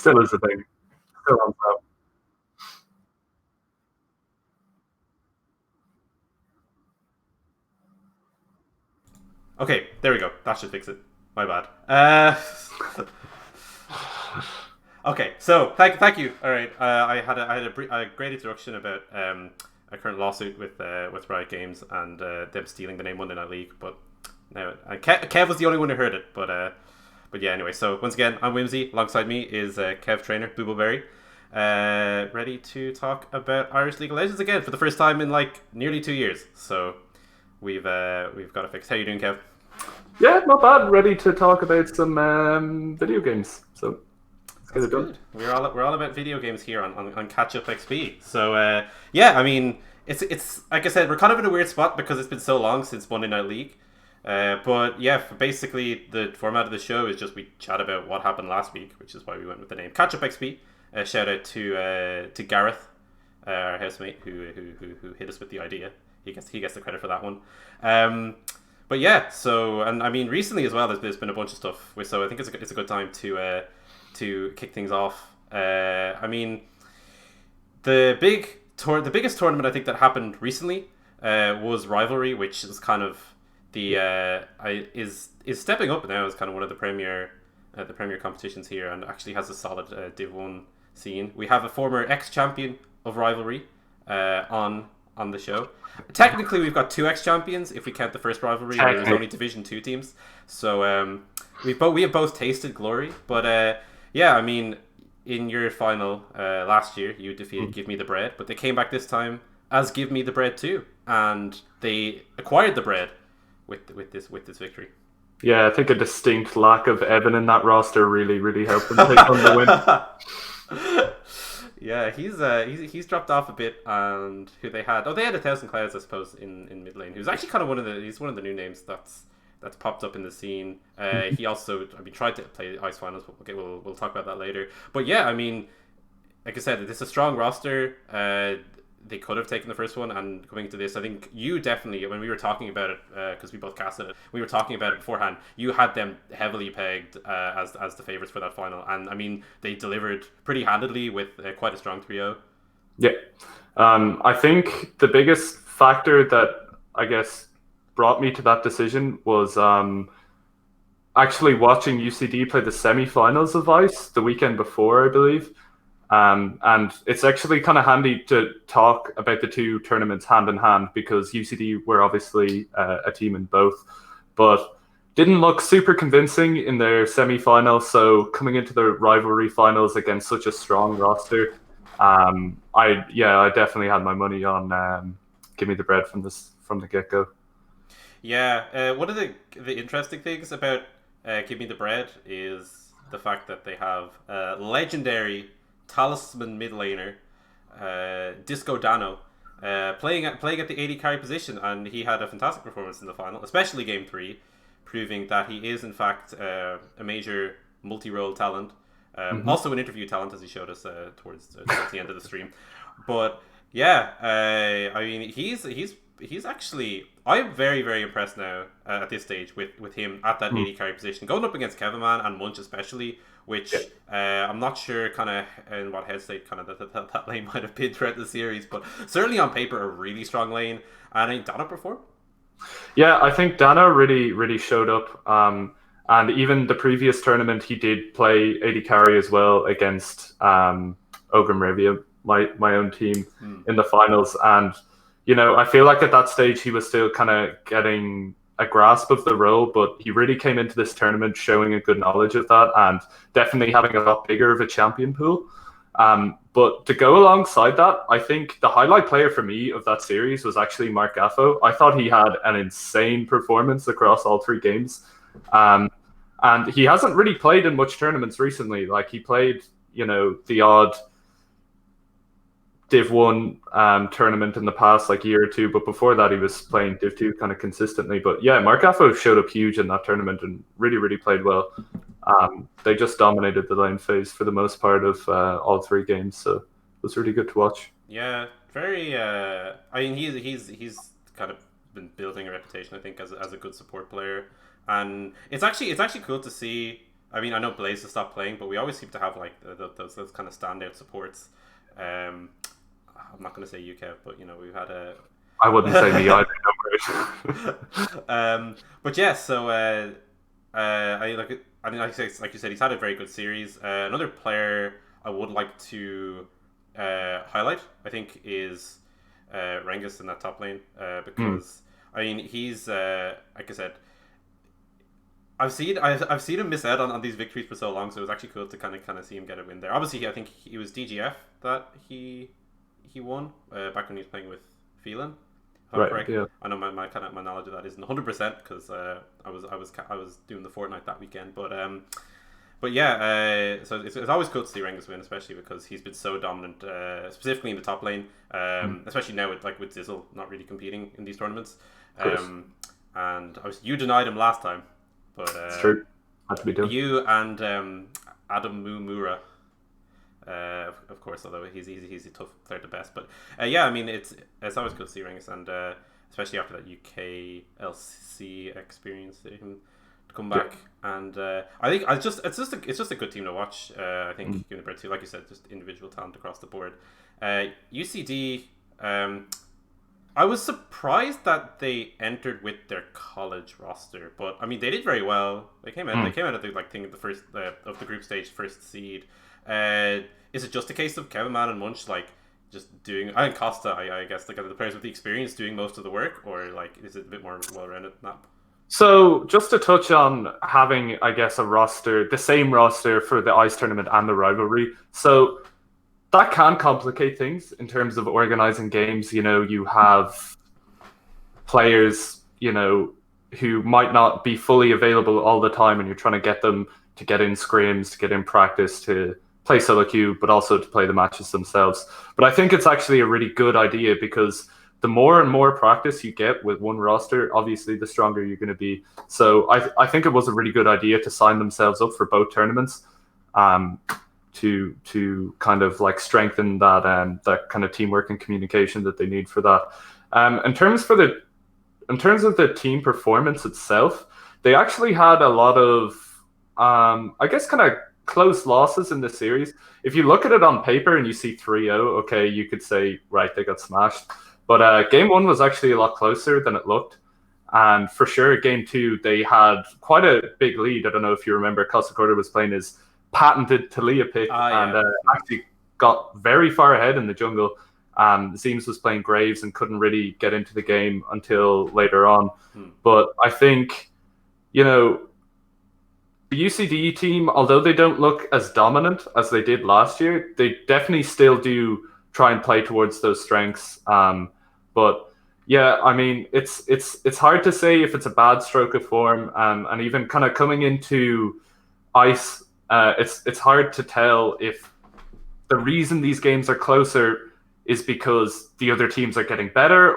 Still is a thing. Still on top. Okay, there we go. That should fix it. My bad. Okay, so thank you. All right, I had a great introduction about a current lawsuit with Riot Games and them stealing the name Monday Night League. But now Kev was the only one who heard it. But yeah, anyway. So once again, I'm Whimsy. Alongside me is Kev Trainer Boobleberry, ready to talk about Irish League of Legends again for the first time in like nearly 2 years. So we've got it fixed. How you doing, Kev? Yeah, not bad. Ready to talk about some video games. So let's get it done. Good. We're all about video games here on Catchup XP. So yeah, I mean it's like I said, we're kind of in a weird spot because it's been so long since Monday Night League. But yeah, basically the format of the show is just we chat about what happened last week, which is why we went with the name Catchup XP. Shout out to Gareth, our housemate, who hit us with the idea. He gets the credit for that one. But yeah, so and I mean recently as well, there's been a bunch of stuff. So I think it's a good time to kick things off. I mean, the biggest tournament I think that happened recently was Rivalry, which is kind of is stepping up now as kind of one of the premier competitions here, and actually has a solid Div 1 scene. We have a former ex-champion of Rivalry on the show. Technically, we've got two ex-champions if we count the first Rivalry, where there's only Division 2 teams. So we have both tasted glory. But yeah, I mean, in your final last year, you defeated Give Me the Bread, but they came back this time as Give Me the Bread too, and they acquired the bread with this victory. Yeah, I think a distinct lack of Evan in that roster really helped them take on the win. Yeah, he's dropped off a bit, and who they had? Oh, they had 1,000 Clouds, I suppose, in mid lane. Who's actually kind of one of the new names that's popped up in the scene. He also, I mean, tried to play Ice Finals, but we'll talk about that later. But yeah, I mean, like I said, it's a strong roster. They could have taken the first one, and coming into this, I think you definitely, when we were talking about it, because we both casted it, we were talking about it beforehand, you had them heavily pegged as the favourites for that final, and I mean, they delivered pretty handedly with quite a strong trio. Yeah. I think the biggest factor that, I guess, brought me to that decision was actually watching UCD play the semi-finals of Ice the weekend before, I believe. And it's actually kind of handy to talk about the two tournaments hand in hand, because UCD were obviously a team in both, but didn't look super convincing in their semi-final. So coming into the Rivalry finals against such a strong roster, I definitely had my money on Give Me the Bread from the get-go. Yeah, one of the interesting things about Give Me the Bread is the fact that they have legendary talisman mid laner, Disco Dano, playing at the AD carry position, and he had a fantastic performance in the final, especially Game 3, proving that he is in fact a major multi-role talent, also an interview talent, as he showed us towards the end of the stream. But yeah, I mean, he's actually, I'm very impressed now at this stage with him at that AD carry position, going up against Kevinman and Munch especially, which I'm not sure kind of in what head state kind of that lane might have been throughout the series, but certainly on paper a really strong lane. And I think Dano performed. Yeah, I think Dano really showed up. And even the previous tournament, he did play AD carry as well against Ogrim Ravia, my own team, in the finals. And you know, I feel like at that stage he was still kind of getting a grasp of the role, but he really came into this tournament showing a good knowledge of that and definitely having a lot bigger of a champion pool. But to go alongside that, I think the highlight player for me of that series was actually Mark Gaffo. I thought he had an insane performance across all three games. And he hasn't really played in much tournaments recently. Like, he played, you know, the odd Div 1 tournament in the past like year or two, but before that he was playing Div 2 kind of consistently. But yeah, Mark Affo showed up huge in that tournament and really played well. They just dominated the lane phase for the most part of all three games, so it was really good to watch. Yeah, very. I mean, he's kind of been building a reputation, I think, as a good support player, and it's actually cool to see. I mean, I know Blaze has stopped playing, but we always seem to have like those kind of standout supports. I'm not going to say UK, but we've had a. I wouldn't say me either. No. But yeah, so I like. I mean, like you said, he's had a very good series. Another player I would like to highlight, I think, is Rengus in that top lane because I mean he's like I said, I've seen him miss out on these victories for so long, so it was actually cool to kind of see him get a win there. Obviously, I think it was DGF that he won back when he was playing with Phelan. Right. Correct. Yeah. I know my knowledge of that isn't 100% because I was doing the Fortnite that weekend, but yeah, so it's always cool to see Rengus win, especially because he's been so dominant, specifically in the top lane, especially now with Dizzle not really competing in these tournaments. And you denied him last time, but it's true. Had to be done. You and Adam Mumura. Of course, although he's a tough player to best, but yeah, I mean it's always cool to see Rengus, and especially after that UKLC experience, to come back, and I think it's just a good team to watch. I think Unibread too, like you said, just individual talent across the board. UCD, I was surprised that they entered with their college roster, but I mean they did very well. They came out at the first of the group stage, first seed. Is it just a case of Kevin Mann and Munch just doing? I think Costa, I guess, the players with the experience doing most of the work, or is it a bit more well-rounded than that? So just to touch on having, I guess, the same roster for the Ice tournament and the rivalry. So that can complicate things in terms of organizing games. You have players, who might not be fully available all the time, and you're trying to get them to get in scrims, to get in practice, to play solo queue, but also to play the matches themselves. But I think it's actually a really good idea because the more and more practice you get with one roster, obviously the stronger you're going to be. So I think it was a really good idea to sign themselves up for both tournaments, to kind of strengthen that kind of teamwork and communication that they need for that. In terms of the team performance itself, they actually had a lot of I guess kind of close losses in the series. If you look at it on paper and you see 3-0, okay, you could say, right, they got smashed. But game 1 was actually a lot closer than it looked. And for sure, game 2, they had quite a big lead. I don't know if you remember, Costa Corda was playing his patented Talia pick and actually got very far ahead in the jungle. Zeems was playing Graves and couldn't really get into the game until later on. But I think, the UCD team, although they don't look as dominant as they did last year, they definitely still do try and play towards those strengths. But yeah, I mean, it's hard to say if it's a bad stroke of form, and even kind of coming into Ice, it's hard to tell if the reason these games are closer is because the other teams are getting better,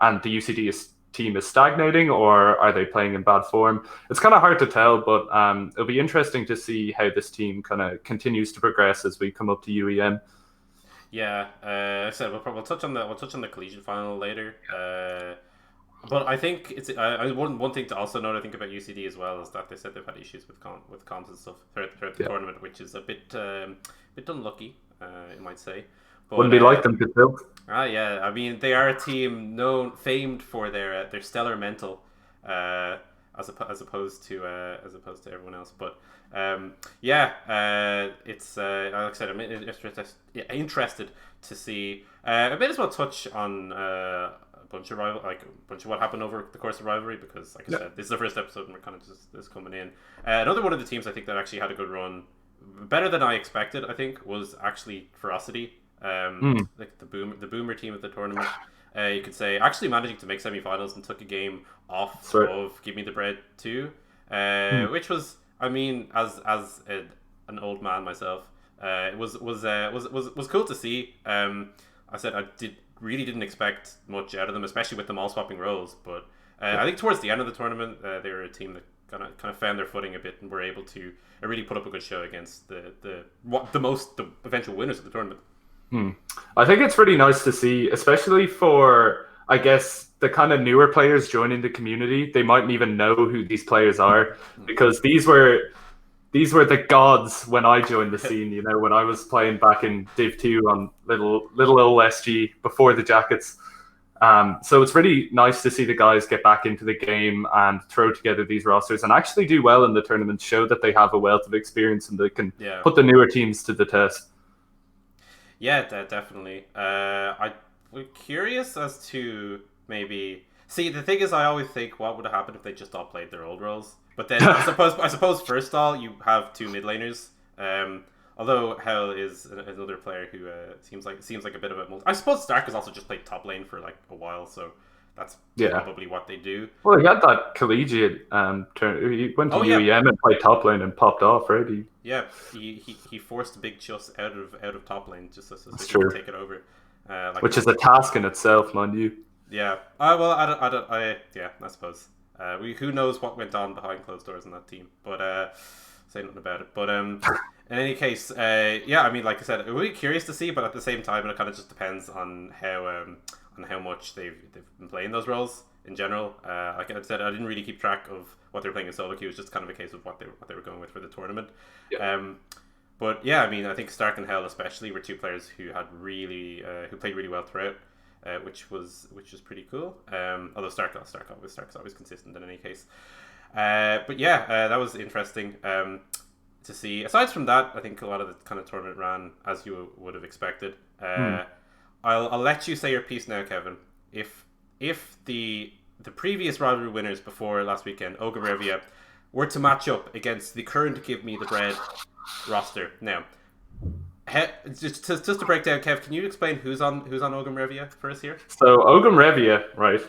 and the UCD team is stagnating, or are they playing in bad form? It's kind of hard to tell, but it'll be interesting to see how this team kind of continues to progress as we come up to UEM. Yeah, I said we'll touch on the collegiate final later. But I think it's one thing to also note, I think, about UCD as well is that they said they've had issues with comms and stuff throughout the tournament, which is a bit unlucky, you might say. But, wouldn't be like them to build. Yeah, I mean they are a team famed for their stellar mental, as opposed to everyone else. But it's like I said, I'm interested to see. I may as well touch on a bunch of what happened over the course of rivalry, because like I said, this is the first episode and we're kind of just coming in. Another one of the teams I think that actually had a good run, better than I expected, I think, was actually Ferocity. Like the boomer team at the tournament, you could say, actually managing to make semi-finals and took a game off of Give Me the Bread 2, which was, I mean, as an old man myself, it was cool to see. I said I really didn't expect much out of them, especially with them all swapping roles. But I think towards the end of the tournament, they were a team that kind of found their footing a bit and were able to really put up a good show against the eventual winners of the tournament. I think it's really nice to see, especially for, I guess, the kind of newer players joining the community. They mightn't even know who these players are, because these were these were the gods when I joined the scene. You know, when I was playing back in Div 2 on little old SG before the jackets. So it's really nice to see the guys get back into the game and throw together these rosters and actually do well in the tournament, show that they have a wealth of experience and they can put the newer teams to the test. Yeah, definitely. We're curious as to maybe. See, the thing is, I always think what would have happened if they just all played their old roles. But then I suppose first all you have two mid laners. Although Hell is another player who seems like a bit of a I suppose Stark has also just played top lane for like a while, so that's probably what they do. Well, he had that collegiate turn. He went to UEM and played top lane and popped off, right? He forced Big Chus out of top lane just so he could take it over, which is a task in itself, mind you. Yeah. I suppose. Who knows what went on behind closed doors in that team, but say nothing about it. But in any case, I mean, like I said, I'm really curious to see, but at the same time, it kind of just depends on how much they've been playing those roles in general. Like I said, I didn't really keep track of what they were playing in solo queue. It was just kind of a case of what they were going with for the tournament. Yeah. But yeah, I mean, I think Stark and Hell especially were two players who had who played really well throughout, which was pretty cool. Although Stark's always consistent in any case. But yeah, that was interesting to see. Aside from that, I think a lot of the kind of tournament ran as you would have expected. I'll let you say your piece now, Kevin. If the previous rivalry winners before last weekend, Ogre were to match up against the current Give Me the Bread roster now, just to break down, Kev, can you explain who's on Ogum Revia for us here? So Ogum Revia, right,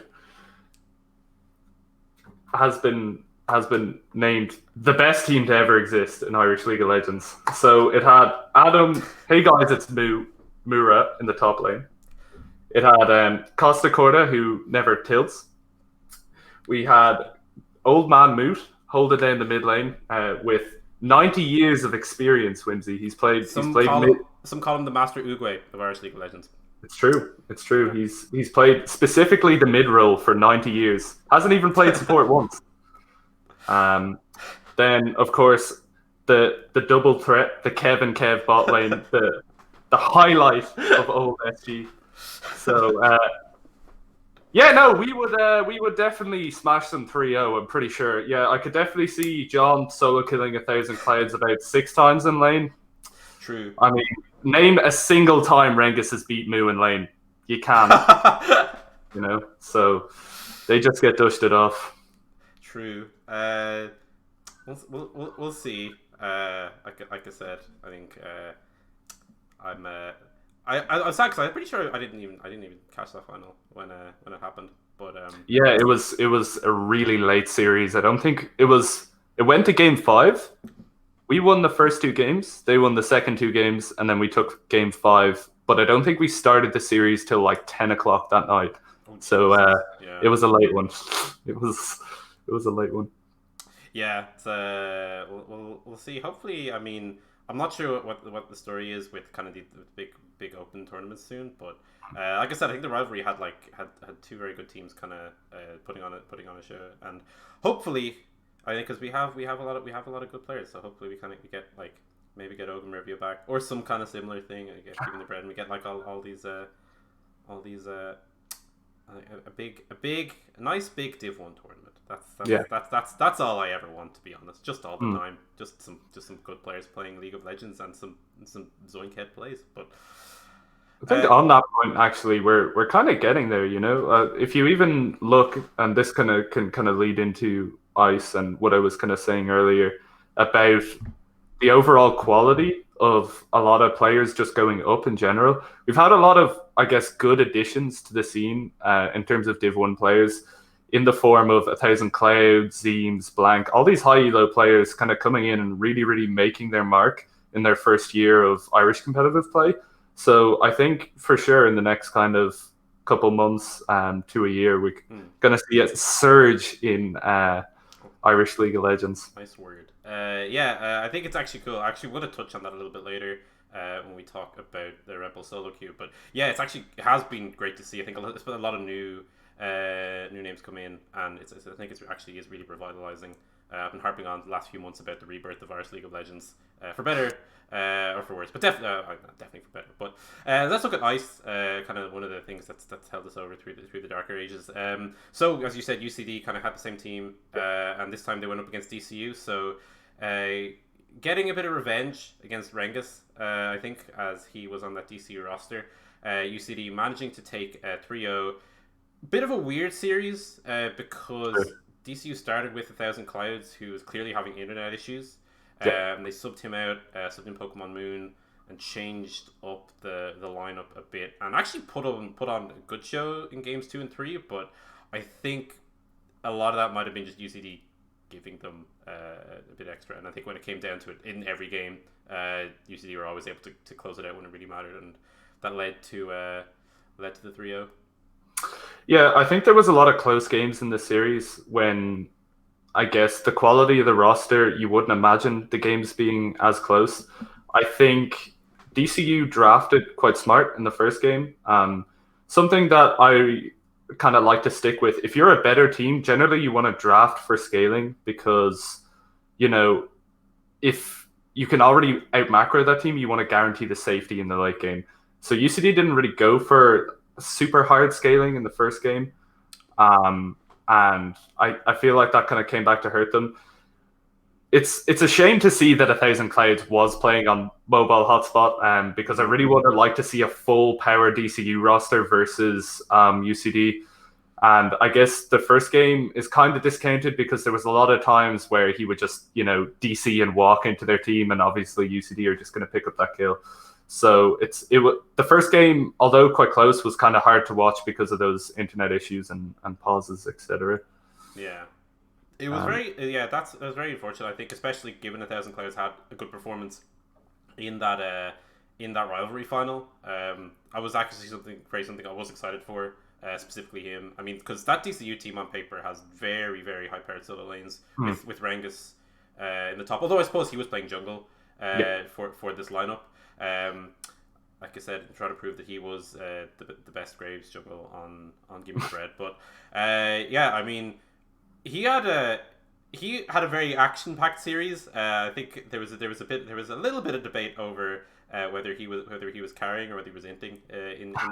has been named the best team to ever exist in Irish League of Legends. So it had Adam, hey guys, it's Mura in the top lane. It had Costa Corda, who never tilts. We had Old Man Moot holding down the mid lane with 90 years of experience, Whimsy. He's played some call him the Master Uguay of Irish League of Legends. It's true. He's played specifically the mid role for 90 years. Hasn't even played support once. Then of course the double threat, the Kev and Kev bot lane, the highlight of old SG. So we would definitely smash them 3-0, I'm pretty sure. Yeah, I could definitely see John solo killing 1,000 Clouds about 6 times in lane. True. I mean, name a single time Rengus has beat Moo in lane. You can't. You know? So they just get dusted off. True. We'll see. Like I said, I think I'm I was sad because I'm pretty sure I didn't even catch that final when it happened. But yeah, it was a really late series. I don't think it went to game 5. We won the first 2 games. They won the second 2 games, and then we took game 5. But I don't think we started the series till like 10 o'clock that night. So it was a late one. It was a late one. Yeah, it's, we'll see. Hopefully, I mean, I'm not sure what the story is with kind of the big open tournaments soon, but like I said, I think the rivalry had 2 very good teams kind of putting on a show, and hopefully, I think because we have a lot of good players, so hopefully we get maybe get Ogum Review back or some kind of similar thing. I get Giving the Bread, and we get like all these a nice big Div 1 tournament. That's all I ever want, to be honest. Just all the time, just some good players playing League of Legends and some Zoinkhead plays. But I think on that point, actually, we're kind of getting there. You know, if you even look, and this can lead into Ice and what I was kind of saying earlier about the overall quality of a lot of players just going up in general. We've had a lot of, I guess, good additions to the scene in terms of Div 1 players in the form of 1,000 Clouds, Zeems, Blank, all these high elo players kind of coming in and really, really making their mark in their first year of Irish competitive play. So I think for sure in the next kind of couple months to a year, we're going to see a surge in Irish League of Legends. Nice word. I think it's actually cool. I actually want to touch on that a little bit later when we talk about the Rebel solo queue. But yeah, it has been great to see. I think it's been a lot of new names come in, and I think it actually is really revitalizing I've been harping on the last few months about the rebirth of Irish League of Legends, for better or for worse, but definitely for better. But let's look at Ice, kind of one of the things that's held us over through the darker ages. So as you said, UCD kind of had the same team, and this time they went up against DCU. So getting a bit of revenge against Rengus, I think, as he was on that DCU roster. UCD managing to take 3-0. Bit of a weird series because DCU started with 1,000 Clouds, who was clearly having internet issues. They subbed him out, subbed in Pokemon Moon, and changed up the lineup a bit, and actually put on a good show in games 2 and 3. But I think a lot of that might have been just UCD giving them a bit extra, and I think when it came down to it, in every game, UCD were always able to close it out when it really mattered, and that led to the 3-0. Yeah, I think there was a lot of close games in the series when, I guess, the quality of the roster, you wouldn't imagine the games being as close. I think DCU drafted quite smart in the first game. Something that I kind of like to stick with, if you're a better team, generally you want to draft for scaling because, if you can already out macro that team, you want to guarantee the safety in the late game. So UCD didn't really go for super hard scaling in the first game. And I feel like that kind of came back to hurt them. It's a shame to see that 1,000 Clouds was playing on mobile hotspot, because I really would have liked to see a full power DCU roster versus UCD. And I guess the first game is kind of discounted because there was a lot of times where he would just, DC and walk into their team, and obviously UCD are just going to pick up that kill. So the first game, although quite close, was kind of hard to watch because of those internet issues and pauses, etc. Yeah, it was that was very unfortunate. I think, especially given 1,000 Clouds had a good performance in that rivalry final. I was actually something I was excited for, specifically him. I mean, because that DCU team on paper has very, very high powered solo lanes with Rengus in the top. Although I suppose he was playing jungle for this lineup. Like I said, try to prove that he was the best Graves jungle on Gimme Bread. But I mean, he had a very action packed series. I think there was a little bit of debate over whether he was carrying or whether he was inting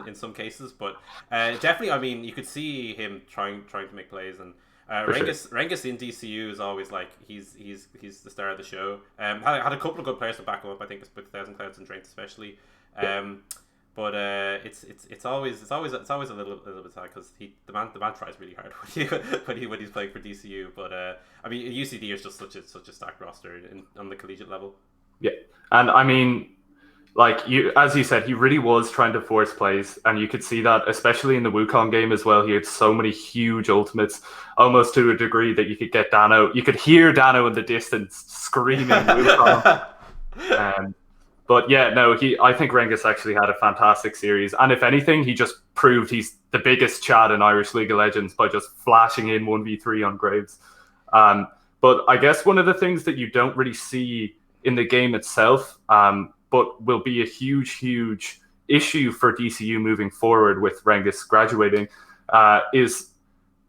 in some cases. But definitely, I mean, you could see him trying to make plays, and Rengus in DCU is always like he's the star of the show. Had a couple of good players to back him up. I think with 1,000 Clouds and Drains especially. But it's always a little bit sad because the man tries really hard when he's playing for DCU. But I mean, UCD is just such a stacked roster on the collegiate level. Yeah, and I mean, as you said, he really was trying to force plays, and you could see that especially in the Wukong game as well. He had so many huge ultimates, almost to a degree that you could get Dano. You could hear Dano in the distance screaming Wukong. But yeah, no, I think Rengus actually had a fantastic series, and if anything, he just proved he's the biggest Chad in Irish League of Legends by just flashing in 1v3 on Graves. But I guess one of the things that you don't really see in the game itself, but will be a huge issue for DCU moving forward with Rengus graduating, is,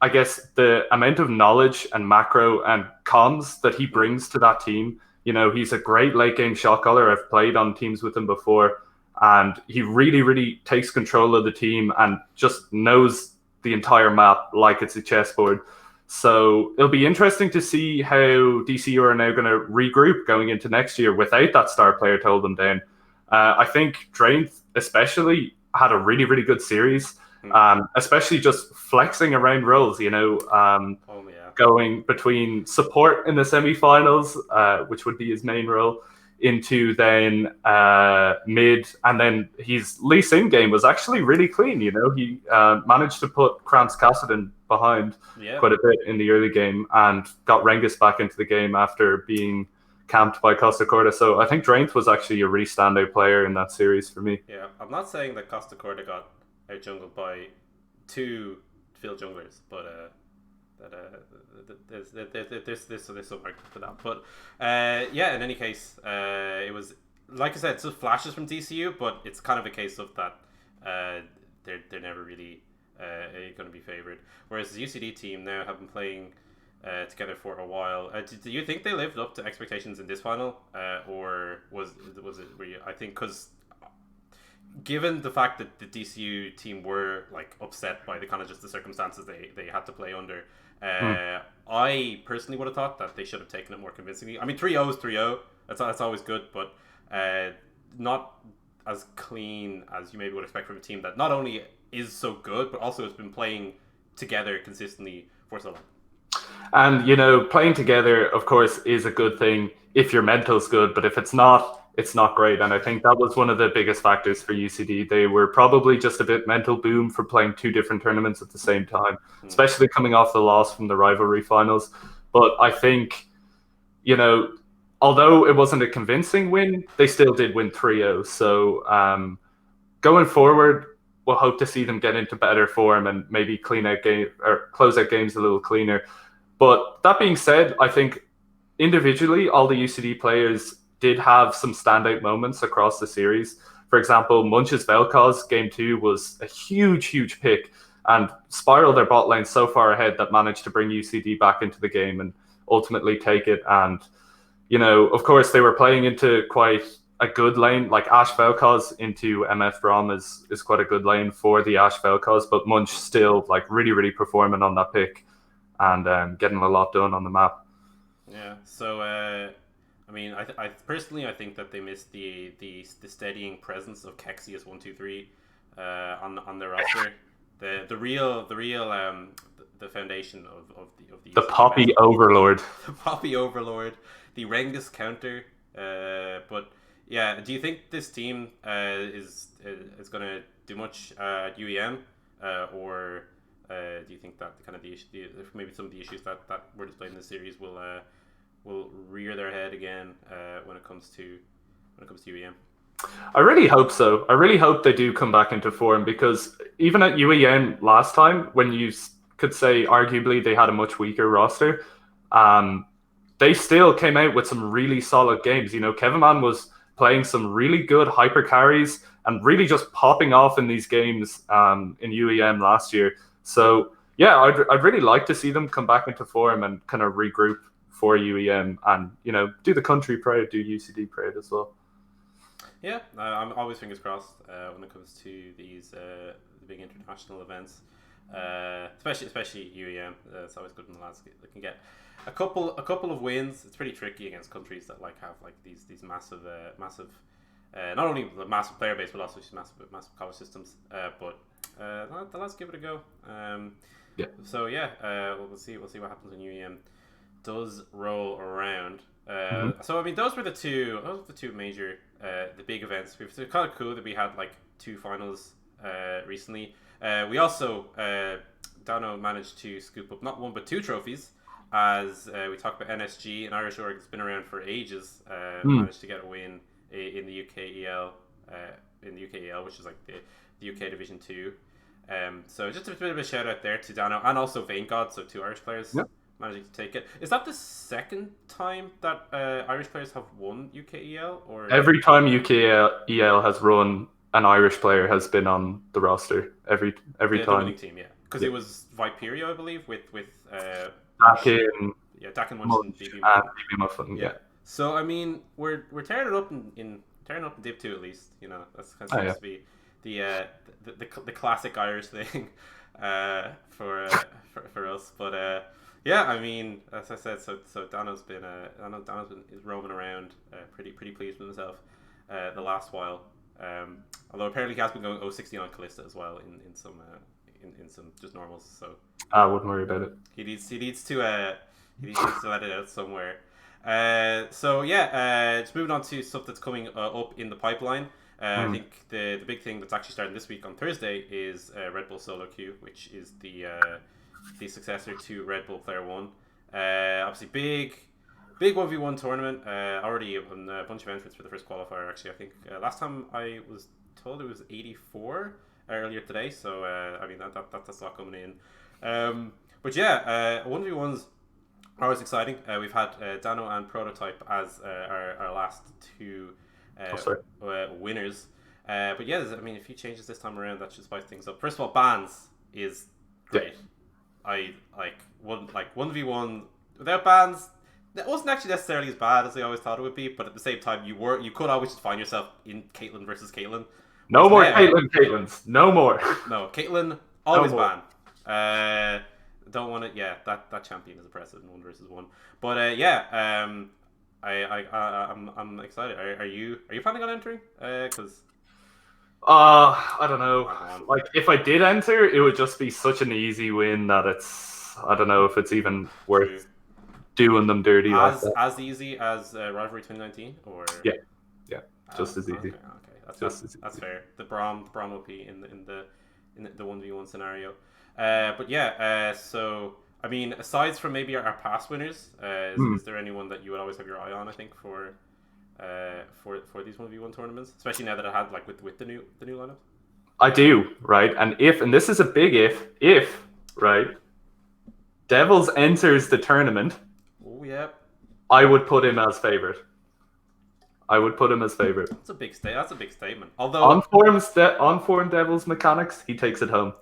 I guess, the amount of knowledge and macro and comms that he brings to that team. He's a great late game shot caller. I've played on teams with him before, and he really, really takes control of the team and just knows the entire map like it's a chessboard. So it'll be interesting to see how DCU are now going to regroup going into next year without that star player to hold them down. I think Drain especially had a really, really good series, especially just flexing around roles, going between support in the semi-finals, which would be his main role, into then mid, and then his Lee Sin game was actually really clean. He managed to put Krams Kassadin behind quite a bit in the early game and got Rengus back into the game after being camped by Costa Corda. So I think Drainth was actually a really standout player in that series for me. Yeah, I'm not saying that Costa Corda got out jungled by two field junglers, but there's some argument for that. But in any case, it was, like I said, some flashes from DCU, but it's kind of a case of that they're never really going to be favoured. Whereas the UCD team now have been playing together for a while. Do you think they lived up to expectations in this final, or was it? I think because given the fact that the DCU team were like upset by the kind of just the circumstances they had to play under, I personally would have thought that they should have taken it more convincingly. I mean, 3-0 is 3-0. That's always good, but not as clean as you maybe would expect from a team that not only is so good, but also has been playing together consistently for so long. And, playing together, of course, is a good thing if your mental's good, but if it's not great. And I think that was one of the biggest factors for UCD. They were probably just a bit mental boom for playing two different tournaments at the same time, especially coming off the loss from the rivalry finals. But I think, although it wasn't a convincing win, they still did win 3-0. So going forward, we'll hope to see them get into better form and maybe clean out game or close out games a little cleaner. But that being said, I think individually, all the UCD players did have some standout moments across the series. For example, Munch's Vel'Koz game 2 was a huge pick and spiraled their bot lane so far ahead that managed to bring UCD back into the game and ultimately take it. And, of course, they were playing into quite a good lane, like Ashe Vel'Koz into MF Braum is quite a good lane for the Ashe Vel'Koz, but Munch still like really performing on that pick and getting a lot done on the map. Yeah. So I mean, I personally think that they missed the steadying presence of Kexi as 1-2-3 on their roster. The foundation of the Poppy Overlord. The Poppy Overlord, the Rengus counter. But yeah, do you think this team is going to do much at UEM, or do you think that kind of maybe some of the issues that were displayed in the series will rear their head again when it comes to UEM? I really hope so. I really hope they do come back into form, because even at UEM last time, when you could say arguably they had a much weaker roster, they still came out with some really solid games. Kevin Man was playing some really good hyper carries and really just popping off in these games in UEM last year. So yeah, I'd really like to see them come back into form and kind of regroup for UEM and, do the country proud, do UCD proud as well. Yeah, I'm always fingers crossed when it comes to these the big international events, especially UEM. It's always good when the lads can get a couple of wins. It's pretty tricky against countries that have these massive not only the massive player base, but also just massive college systems. But let's give it a go. Yeah. So yeah, we'll see what happens when UEM does roll around. So I mean, those were the two major the big events. It's kind of cool that we had two finals recently. We also Dano managed to scoop up not one but two trophies, as we talked about NSG, an Irish org that's been around for ages. Managed to get a win in the UKEL, which is the UK Division 2. So just a bit of a shout out there to Dano and also Vane God, so two Irish players. Yep. Managing to take it. Is that the second time that Irish players have won UKEL? Or every time UKEL has run, an Irish player has been on the roster. Every time. The winning team, yeah, because it was Viperio, I believe, with Dakin, Dakin Munch and BB Muffin. Yeah. So I mean, we're tearing it up in Div 2 at least. That's kind of supposed to be the classic Irish thing for us, but. Yeah, I mean, as I said, so Dano's been roaming around, pretty pleased with himself, the last while. Although apparently he has been going 0-16 on Callista as well in some just normals. So I wouldn't worry about it. He needs to let it out somewhere. So yeah, just moving on to stuff that's coming up in the pipeline. I think the big thing that's actually starting this week on Thursday is Red Bull Solo Queue, which is the successor to Red Bull Player 1. Obviously, big 1v1 tournament. Already a bunch of entrants for the first qualifier, actually. I think last time I was told it was 84 earlier today, so I mean, that's a lot coming in. But yeah, 1v1s are always exciting. We've had Dano and Prototype as our last two winners. But yeah, there's a few changes this time around that should spice things up. First of all, bans is great. Yeah. I 1v1 without bans, it wasn't actually necessarily as bad as they always thought it would be. But at the same time, you could always just find yourself in Caitlyn versus Caitlyn. No Whereas more now, Caitlyn's. No more. no, Caitlyn No always more. ban. Don't want it. Yeah, that champion is a precedent 1 versus 1. But yeah, I'm excited. Are you planning on entering? Because I don't know. go on. Like, if I did enter, it would just be such an easy win that I don't know if it's even worth True. doing them dirty like As that. as easy as Rivalry 2019, or Yeah, yeah, just as easy. Okay, Just as that's easy. fair. The Braum will be in the 1v1 scenario. But yeah, so I mean, aside from maybe our past winners, is there anyone that you would always have your eye on? I think for these 1v1 tournaments, especially now that I had like with the new lineup. I do, right? And this is a big if, right, Devils enters the tournament, Oh yeah, I would put him as favorite. I would put him as favorite. that's a big statement. On Although form Devils mechanics, he takes it home.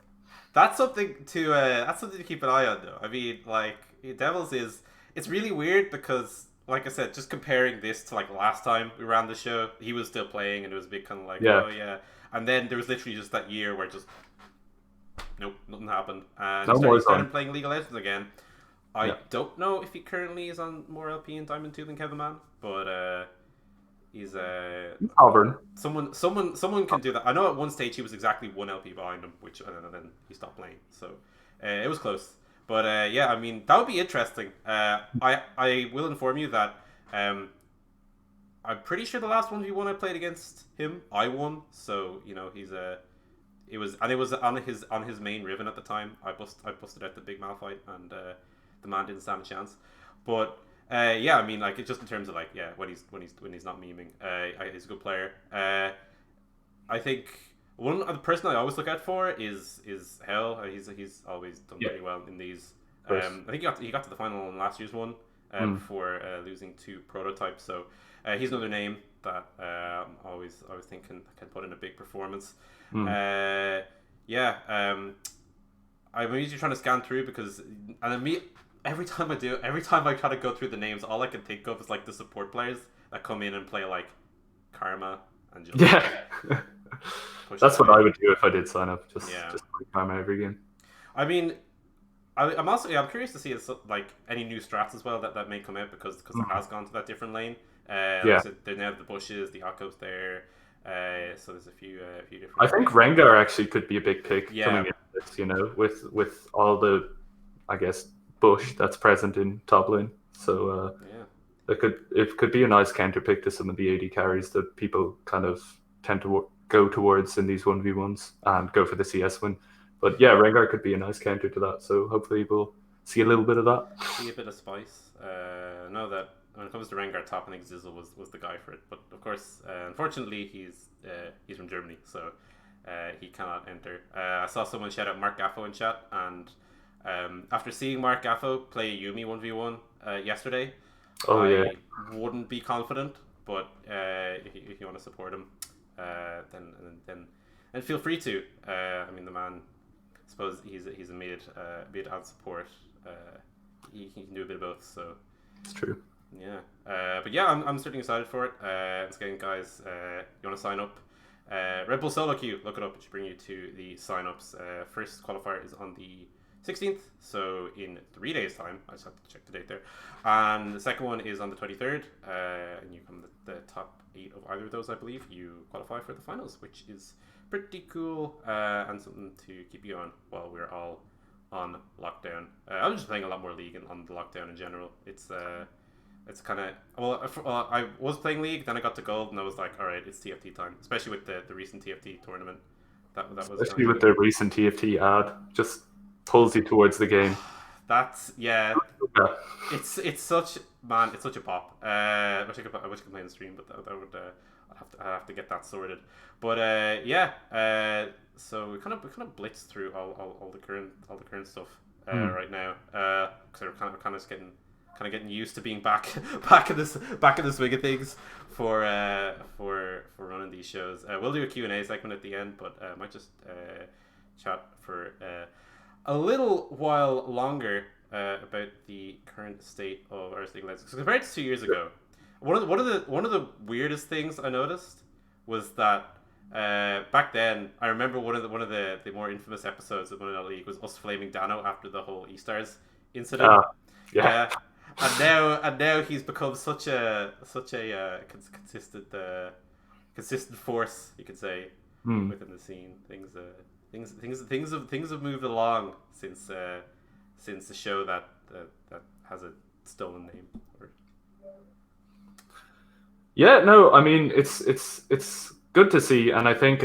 that's something to keep an eye on, though. I mean, like Devils it's really weird because, like I said, just comparing this to like last time we ran the show, he was still playing and it was a bit kind of like, Yeah. oh yeah, and then there was literally just that year where just nope, nothing happened, and No he more started Zone. playing League of Legends again. I Yeah. don't know if he currently is on more LP in Diamond 2 than Kevin Mann, but he's Auburn. someone can do that. I know at one stage he was exactly 1 LP behind him, which and then he stopped playing. So it was close. But yeah, I mean that would be interesting. I will inform you that I'm pretty sure the last 1v1 I played against him, I won. So you know it was on his main Riven at the time. I busted out the big Malphite and the man didn't stand a chance. But yeah, I mean, like it's just in terms of like, yeah, when he's not memeing, he's a good player. I think one of the person I always look out for is Hell. He's always done pretty well in these. I think he got to the final in last year's one before losing to Prototype. So he's another name that I'm always thinking can put in a big performance. Yeah, I'm usually trying to scan through because every time I try to go through the names, all I can think of is like the support players that come in and play like Karma and just That's what I would do if I did sign up. Just play Karma every game. I mean, I'm curious to see like any new strats as well that may come out because it has gone to that different lane. So they now have the bushes, the Akko's there. So there's a few different. I think Rengar actually could be a big pick coming in this, with all the, I guess, bush that's present in top lane. So it could be a nice counter pick to some of the AD carries that people kind of tend to go towards in these 1v1s and go for the CS win. But yeah, Rengar could be a nice counter to that. So hopefully we'll see a little bit of that. See a bit of spice. Know that when it comes to Rengar top, I think Zizzle was the guy for it. But of course, unfortunately, he's from Germany, so he cannot enter. I saw someone shout out Mark Gaffo in chat, and after seeing Mark Gaffo play Yumi 1v1 yesterday, I wouldn't be confident. But if you want to support him, then feel free to. I mean, the man, I suppose he's a mid and support. He can do a bit of both, so it's true. Yeah, but yeah, I'm certainly excited for it. Once again, guys, you want to sign up? Red Bull Solo Queue, look it up. It should bring you to the sign-ups. First qualifier is on the 16th, so in 3 days' time. I just have to check the date there. And the second one is on the 23rd, and you come the top 8 of either of those, I believe. You qualify for the finals, which is pretty cool and something to keep you on while we're all on lockdown. I was just playing a lot more League on the lockdown in general. It's kind of I was playing League, then I got to Gold, and I was like, all right, it's TFT time. Especially with the recent TFT tournament. That was especially with the recent TFT ad, just pulls you towards the game. That's It's such a pop. I wish I could play on the stream, but that would I'd have to get that sorted. But so we kind of blitzed through all the current stuff right now because we're kind of getting used to being back in the swing of things for running these shows. We'll do a Q&A segment at the end, but might just chat for a little while longer. about the current state of Irish League of Legends. So compared to 2 years ago, one of the weirdest things I noticed was that back then I remember one of the more infamous episodes of Monday Night League was us flaming Dano after the whole E-Stars incident. Yeah. And now he's become such a consistent force, you could say, within the scene. Things have moved along since the show that has a stolen name. Yeah, no, I mean it's good to see, and I think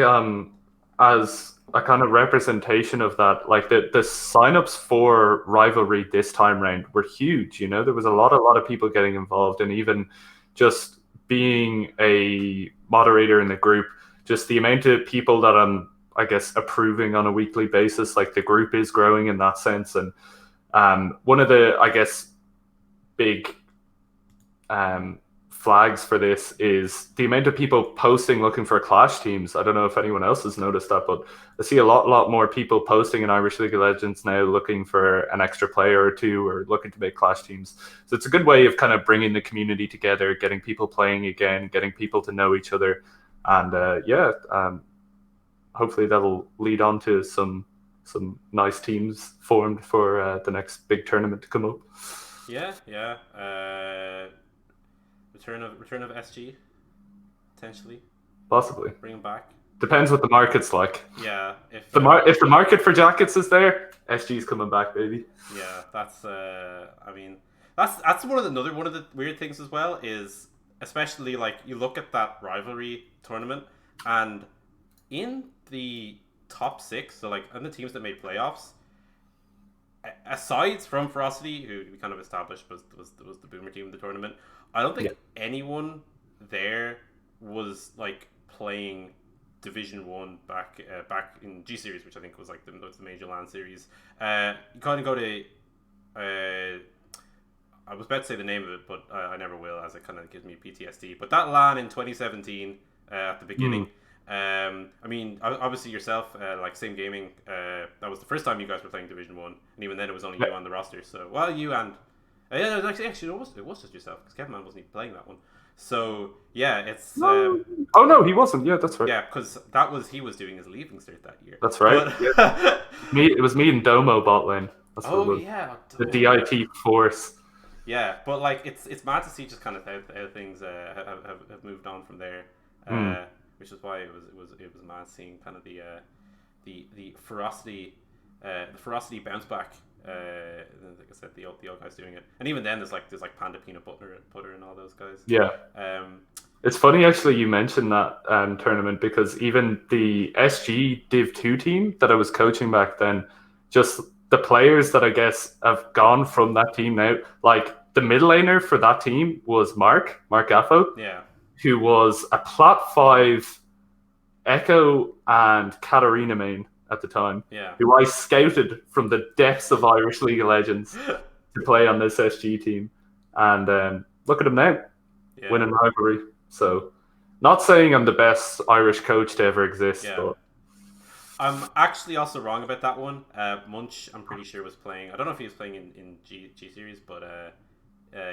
as a kind of representation of that, like the signups for Rivalry this time round were huge. You know, there was a lot of people getting involved, and even just being a moderator in the group, just the amount of people that I'm, I guess, approving on a weekly basis, like the group is growing in that sense, and one of the, I guess, big flags for this is the amount of people posting looking for clash teams. I don't know if anyone else has noticed that, but I see a lot more people posting in Irish League of Legends now looking for an extra player or two or looking to make clash teams. So it's a good way of kind of bringing the community together, getting people playing again, getting people to know each other, and hopefully that'll lead on to some nice teams formed for the next big tournament to come up. Yeah. Return of SG, potentially. Possibly. Bring him back. Depends what the market's like. Yeah. If the market for jackets is there, SG's coming back, baby. Yeah, that's I mean, that's one of the weird things as well is, especially like you look at that rivalry tournament, and in the top six, so like in the teams that made playoffs, aside from Ferocity, who we kind of established was the boomer team of the tournament, I don't think anyone there was like playing Division 1 back in G Series, which I think was like the major LAN series. You kind of go to I was about to say the name of it, but I never will, as it kind of gives me PTSD. But that LAN in 2017 at the beginning. I mean, obviously yourself, like Same Gaming, that was the first time you guys were playing Division 1, and even then it was only you on the roster. So, well, you and yeah, actually, it was just yourself, because Kevin Man wasn't even playing that one. So yeah, it's oh no, he wasn't. Yeah, that's right. Yeah, because he was doing his leaving cert that year. That's right. But... It was me and Domo bot lane. That's what it was. Yeah, the DIT force. Yeah, but like it's mad to see just kind of how things have moved on from there, which is why it was mad seeing kind of the ferocity bounce back. Like I said, the old guys doing it, and even then there's like Panda Peanut Butter and all those guys. Yeah. It's funny actually you mentioned that tournament, because even the SG Div 2 team that I was coaching back then, just the players that I guess have gone from that team now, like the middle laner for that team was Mark Gaffo, who was a Plat 5 Echo and Katarina main at the time, who I scouted from the depths of Irish League of Legends to play on this SG team. And look at him now, winning rivalry. So, not saying I'm the best Irish coach to ever exist, but I'm actually also wrong about that one. Munch, I'm pretty sure, was playing. I don't know if he was playing in G Series, but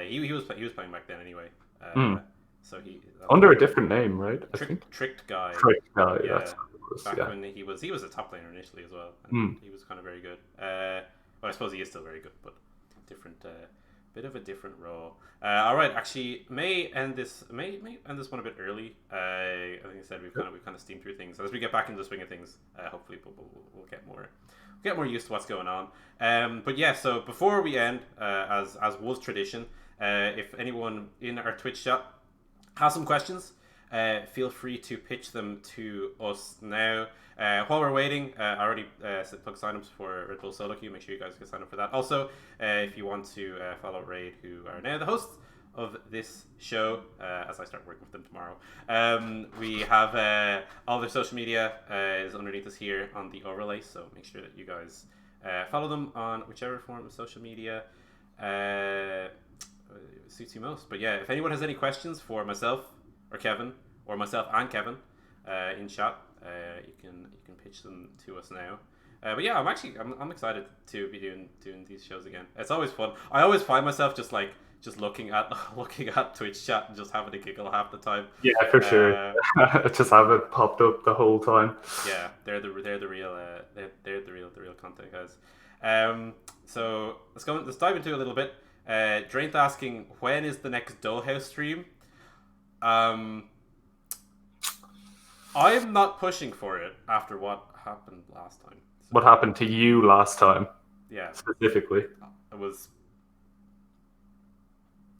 he was playing back then anyway. So he under a different name, right? Tricked guy. Tricked guy. Yeah. That's what it was, back when he was a top laner initially as well, and he was kind of very good. Well, I suppose he is still very good, but different. Bit of a different role. All right, actually, may end this one a bit early. I think I said we've kind of steamed through things. As we get back into the swing of things, hopefully we'll get more used to what's going on. But yeah, so before we end, as was tradition, if anyone in our Twitch chat has some questions, feel free to pitch them to us now. While we're waiting, I already plug signups for Red Bull Solo Queue. Make sure you guys can sign up for that. Also, if you want to follow Raid, who are now the hosts of this show, as I start working with them tomorrow, we have all their social media is underneath us here on the overlay. So make sure that you guys follow them on whichever form of social media suits you most. But yeah, if anyone has any questions for myself or Kevin, or myself and Kevin in chat, you can pitch them to us now. But yeah, I'm excited to be doing these shows again. It's always fun. I always find myself just looking at looking at Twitch chat and just having a giggle half the time. Yeah, for sure. Just have it popped up the whole time. Yeah, they're the real they're the real content guys. So let's dive into it a little bit. Drainth asking, when is the next Dollhouse stream? I'm not pushing for it after what happened last time. So, What happened to you last time? yeah, Specifically, it was.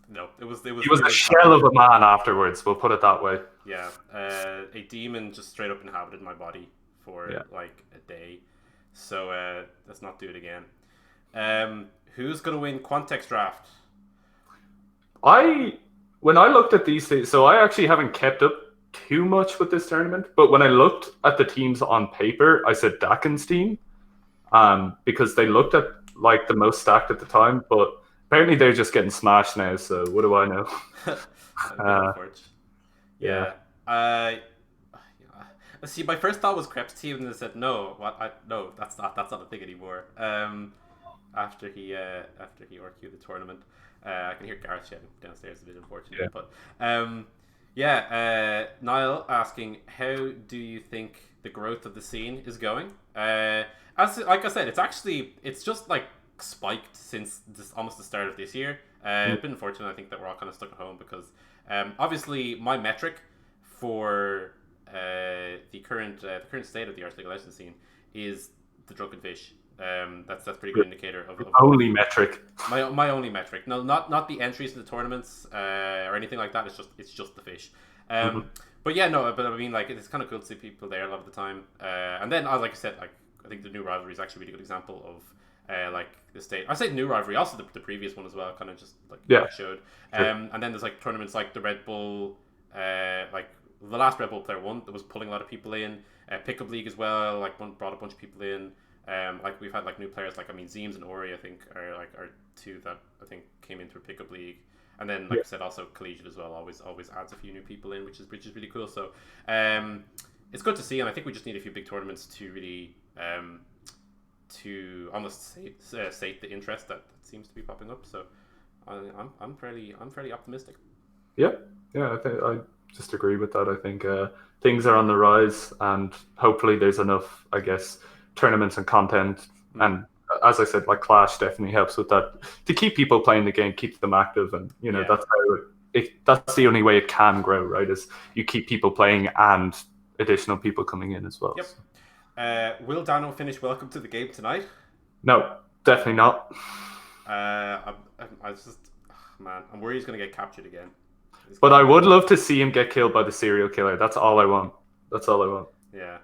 No, it was. he was a shell of a man afterwards. We'll put it that way. Yeah, a demon just straight up inhabited my body for like a day. So let's not do it again. Who's gonna win Quantex draft? When I looked at these things, so I actually haven't kept up too much with this tournament, but when I looked at the teams on paper, I said Dakin's team, because they looked at like the most stacked at the time, but apparently they're just getting smashed now. So what do I know? Yeah. See, my first thought was Krebs' team, and I said no. No, that's not a thing anymore. After he RQ'd the tournament, I can hear Gareth shouting downstairs. A bit unfortunate, but Niall asking, how do you think the growth of the scene is going? As like I said, it's just like spiked since almost the start of this year. It's been unfortunate, I think, that we're all kind of stuck at home because obviously my metric for the current state of the Arch League of Legends scene is the Drunken Fish. That's a pretty good indicator of only metric. My only metric. No, not the entries to the tournaments or anything like that. It's just the fish. But yeah, no. But I mean, like, it's kind of cool to see people there a lot of the time. And then, like I said, like I think the new rivalry is actually a really good example of like the state. I say new rivalry, also the previous one as well. Kind of just like showed. And then there's like tournaments like the Red Bull, like the last Red Bull player won that was pulling a lot of people in. Pickup League as well, like brought a bunch of people in. Like we've had like new players, like I mean Zeems and Ori, I think are two that I think came into a pickup league, and then like I said, also collegiate as well always adds a few new people in, which is really cool. So it's good to see, and I think we just need a few big tournaments to really to almost sate the interest that seems to be popping up. So I'm fairly optimistic. Yeah, I think I just agree with that. I think things are on the rise, and hopefully there's enough, I guess, tournaments and content, and as I said, like Clash definitely helps with that to keep people playing the game, keep them active, and that's how that's the only way it can grow, right? Is you keep people playing and additional people coming in as well. Yep. Will Dano finish Welcome to the Game tonight? No, definitely not. I just man, I'm worried he's gonna get captured again. But I would love to see him get killed by the serial killer. That's all I want. Yeah.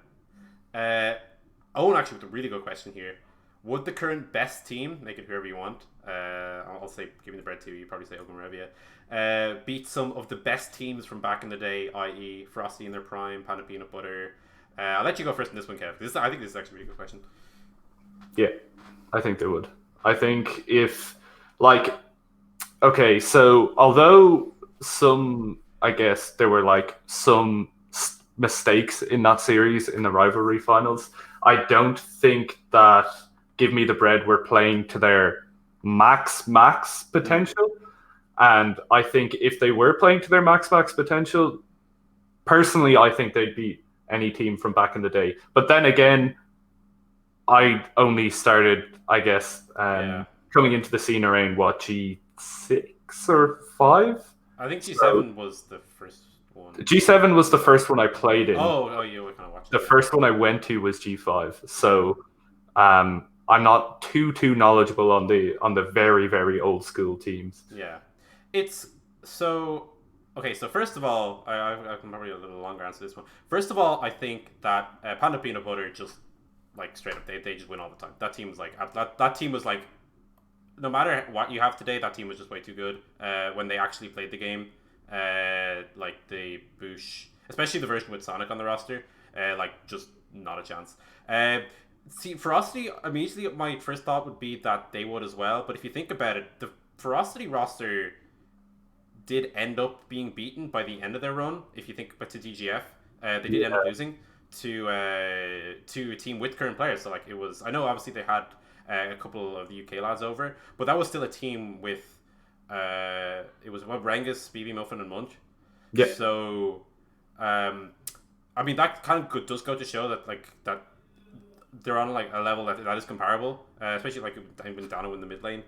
Owen actually with a really good question here. Would the current best team, make it whoever you want, I'll say giving the bread to you, you probably say Ogumrevia, beat some of the best teams from back in the day, i.e. Frosty in their prime, Panda Peanut Butter. I'll let you go first in this one, Kev. I think this is actually a really good question. Yeah, I think they would. I think if, like, okay, so although I guess there were like some mistakes in that series in the rivalry finals, I don't think that Give Me the Bread were playing to their max potential. And I think if they were playing to their max potential, personally, I think they'd beat any team from back in the day. But then again, I only started, I guess, coming into the scene around, what, G6 or 5? I think G7 was the first one. G7 was the first one I played in. Oh, you were kind of watching. The first one I went to was G5. So I'm not too knowledgeable on the very, very old school teams. Yeah. It's so okay, so first of all, I can probably a little longer answer this one. First of all, I think that Panda Peanut Butter just like straight up they just win all the time. That team was like that team was like, no matter what you have today, that team was just way too good when they actually played the game. Like the Boosh, especially the version with Sonic on the roster, like just not a chance. See, Ferocity, immediately my first thought would be that they would as well, but if you think about it, the Ferocity roster did end up being beaten by the end of their run. If you think back to DGF, they did end up losing to a team with current players. So like it was, I know obviously they had a couple of the UK lads over, but that was still a team with it was Rengus, BB Muffin, and Munch. Yeah. So I mean that kind of does go to show that that they're on like a level that is comparable, especially like when Dano in the mid lane.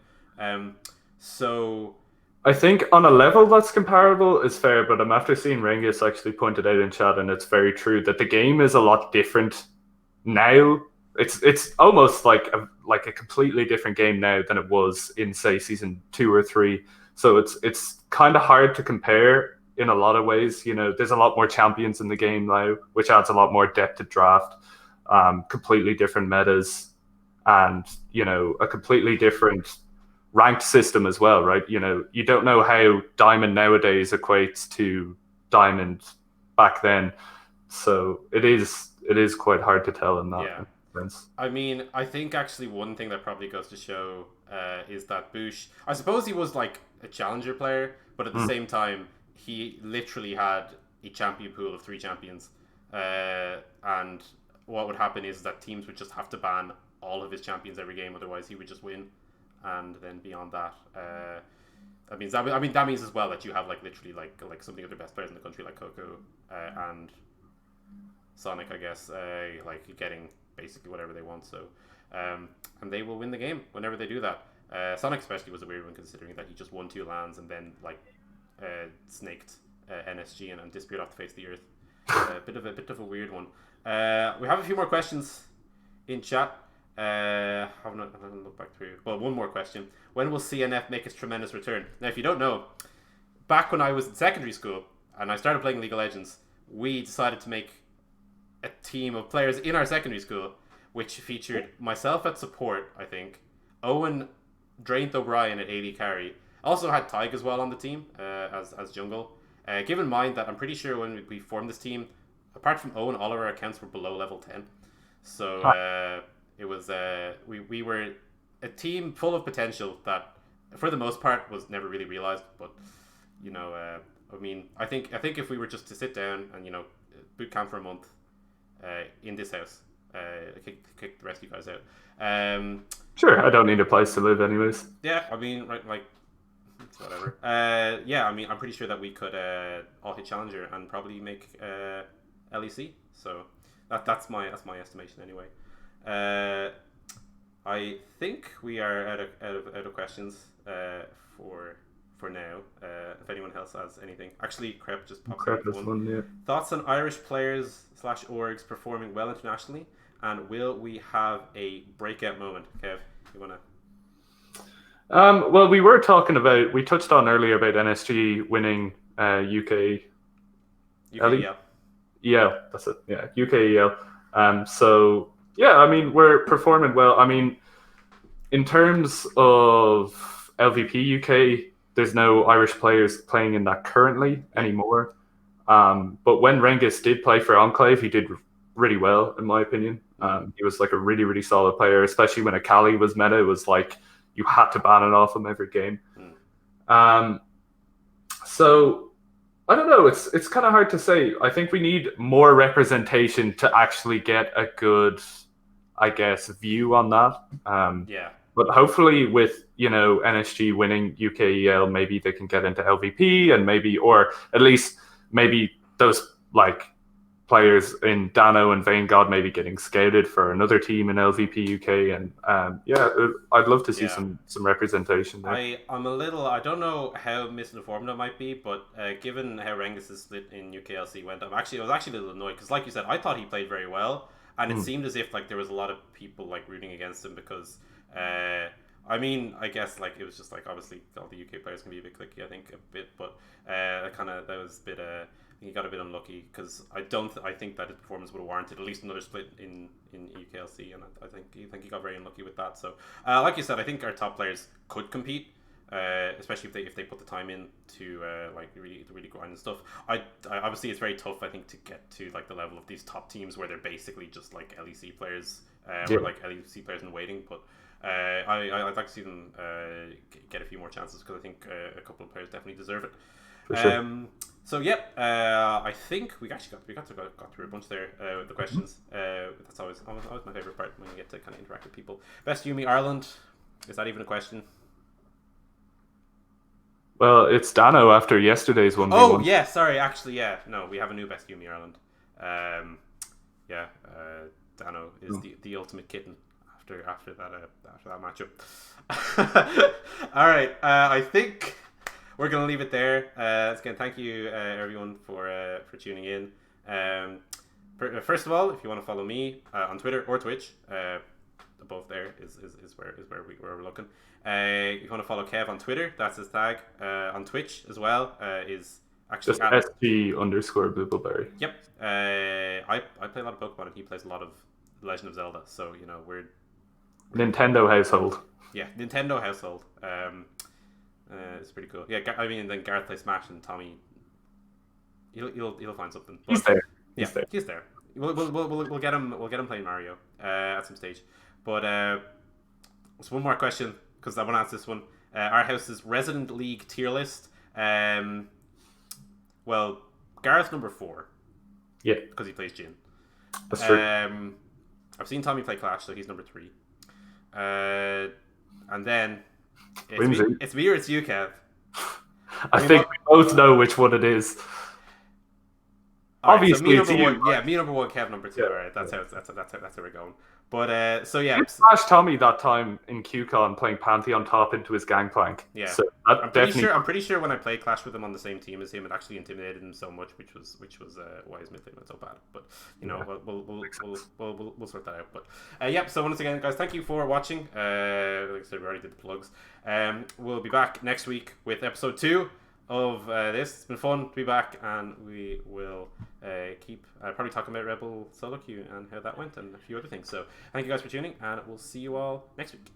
So I think on a level that's comparable is fair, but I'm after seeing Rengus actually pointed out in chat, and it's very true that the game is a lot different now. It's almost like a completely different game now than it was in say season 2 or 3. So it's kind of hard to compare in a lot of ways. You know, there's a lot more champions in the game now, which adds a lot more depth to draft. Completely different metas, and you know a completely different ranked system as well, right? You know, you don't know how Diamond nowadays equates to Diamond back then, so it is quite hard to tell in that sense. I mean, I think actually one thing that probably goes to show is that Boosh, I suppose he was like a challenger player, but at the same time, he literally had a champion pool of 3 champions. And what would happen is that teams would just have to ban all of his champions every game, otherwise he would just win. And then beyond that, that means as well that you have like literally like some of the other best players in the country like Coco and Sonic, I guess, like getting basically whatever they want. So, and they will win the game whenever they do that. Sonic especially was a weird one considering that he just won 2 lands and then like snaked NSG and disappeared off the face of the earth. A bit of a weird one. We have a few more questions in chat. I haven't looked back through. Well, one more question. When will CNF make its tremendous return? Now, if you don't know, back when I was in secondary school and I started playing League of Legends, we decided to make a team of players in our secondary school, which featured myself at support, I think, Owen, Drainth O'Brien at AD carry. Also had Tyg as well on the team as jungle. Given in mind that I'm pretty sure when we formed this team, apart from Owen, all of our accounts were below level 10. So it was we were a team full of potential that, for the most part, was never really realized. But you know, I mean, I think if we were just to sit down and boot camp for a month in this house, kick the rest of you guys out. Sure, I don't need a place to live, anyways. Yeah, I mean, right, like it's whatever. Yeah, I mean, I'm pretty sure that we could all hit challenger and probably make LEC. So that's my estimation anyway. I think we are out of questions for now. If anyone else has anything, actually, Crep just popped up with one. Yeah. Thoughts on Irish players / orgs performing well internationally, and will we have a breakout moment? Kev, you wanna? Well, we touched on earlier about NSG winning UK. Yeah. Yeah, that's it. Yeah, UK. So yeah, I mean we're performing well. I mean, in terms of LVP UK, there's no Irish players playing in that currently anymore. But when Rengus did play for Enclave, he did really well, in my opinion. He was like a really, really solid player, especially when Akali was meta. It was like you had to ban it off him every game. So I don't know. It's kind of hard to say. I think we need more representation to actually get a good, I guess, view on that. Yeah. But hopefully, with NSG winning UKEL, maybe they can get into LVP, and maybe, or at least maybe those like players in Dano and Vanguard maybe getting scouted for another team in LVP UK, and yeah, I'd love to see some representation there. I'm a little, I don't know how misinformed I might be, but given how Rengus' split in UKLC went, I was actually a little annoyed because, like you said, I thought he played very well, and it seemed as if like there was a lot of people like rooting against him because. I mean, I guess like it was just like obviously all the UK players can be a bit clicky, I think a bit, but that was a bit. He got a bit unlucky because I think that his performance would have warranted at least another split in UKLC, and I think he got very unlucky with that. So, like you said, I think our top players could compete, especially if they put the time in to like really grind and stuff. I obviously it's very tough, I think, to get to like the level of these top teams where they're basically just like LEC players or like LEC players in waiting, but. I'd like to see them get a few more chances because I think a couple of players definitely deserve it. For sure. So yep, I think we actually got through a bunch there with the questions. That's always my favorite part when you get to kind of interact with people. Best Yumi Ireland, is that even a question? Well, it's Dano after yesterday's 1v1. Oh yeah, sorry. Actually, yeah, no, we have a new Best Yumi Ireland. Um, yeah, Dano is the ultimate kitten after that matchup. All right, I think we're gonna leave it there. Again, thank you everyone for tuning in. First of all, if you want to follow me on Twitter or Twitch, above there is where we're looking. If you want to follow Kev on Twitter, that's his tag. On Twitch as well is actually Just SG_Boobleberry. Yep. I play a lot of Pokemon and he plays a lot of Legend of Zelda. So we're Nintendo household. Yeah, Nintendo household. It's pretty cool. Yeah, I mean, and then Gareth plays Smash and Tommy. He'll find something. But, He's there. He's there. We'll get him. We'll get him playing Mario at some stage. But there's one more question because I want to ask this one. Our house's Resident League tier list. Well, Gareth number 4. Yeah, because he plays Jin. that's true. I've seen Tommy play Clash, so he's number 3. And then it's me or it's you, Kev. I think we both know which one it is. Obviously, so me number 1. Yeah, me number 1, Kev number 2. Yeah, all right, that's how we're going. But so yeah, you smashed Tommy that time in QCon playing Pantheon top into his Gangplank. Yeah, so I'm pretty sure when I played Clash with him on the same team as him, it actually intimidated him so much, which was why his mythic went so bad. But we'll sort that out. But yep. So once again, guys, thank you for watching. Like I said, we already did the plugs. We'll be back next week with episode 2 of this. It's been fun to be back, and we will keep probably talking about Rebel Solo Queue and how that went and a few other things. So thank you guys for tuning, and we'll see you all next week.